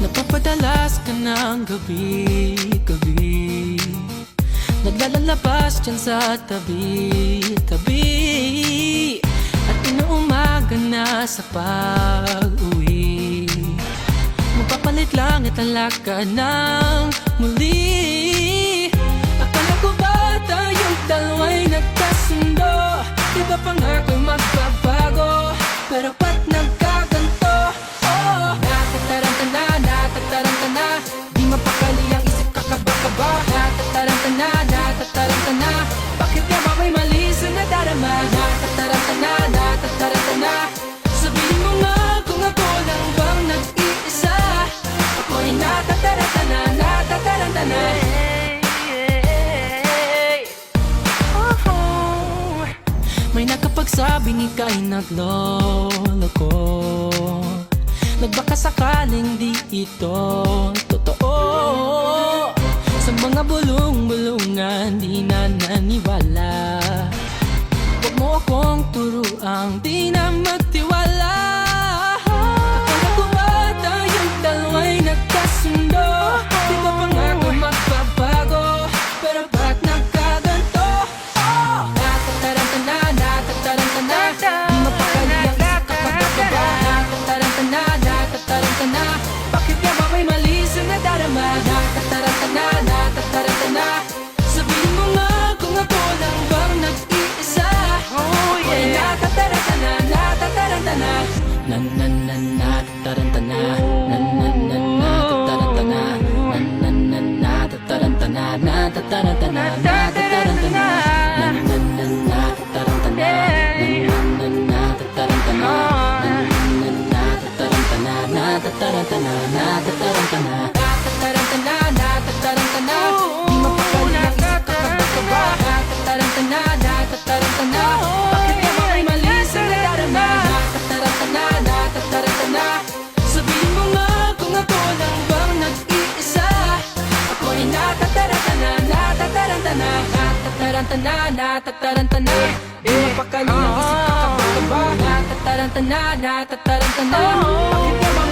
Napapadalas ka ng gabi-gabi, naglalabas dyan sa tabi-tabi, at inuumaga na sa pag-uwi. Mapapalit lang at ang lakad ng muli. Akala ko ba tayong dalawa'y nagkasundo? Iba pa nga kung magbabago, pero ba't nagkaganto? Oh, natataranta na, di mapakali ang isip kakaba-kaba. Natataranta na, bakit nga ba may mali sa nadarama? Natataranta na, sabihin mo nga kung ako lang bang nag-iisa. Ako'y natataranta na. May nakapagsabing ika'y nagloloko, nagbaka sakaling di ito totoo. Sa mga bulong-bulungan di na naniwala, huwag mo akong turuang di na magtiwala. Akala ko ba tayong dalawa'y nagkasundo? Di ba pa nga kung magbabago, pero ba't nagkaganto? Oh, natataranta na, di mapakali ang isip kakaba-kaba. Natataranta na, bakit nga ba may mali sa nadarama? Natataranta na, sabihin mo nga kung ako lang bang nag-iisa. Ako'y natataranta na. Natataranta na, natataranta na, natataranta na. Di mapakali ang isip kakaba-kaba. Natataranta na, bakit nga ba may mali sa nadarama? Natataranta na, sabihin mo nga kung ako lang bang nag-iisa. Ako'y natataranta na. Di mapakali ang isip kakaba-kaba. Natataranta na, bakit nga ba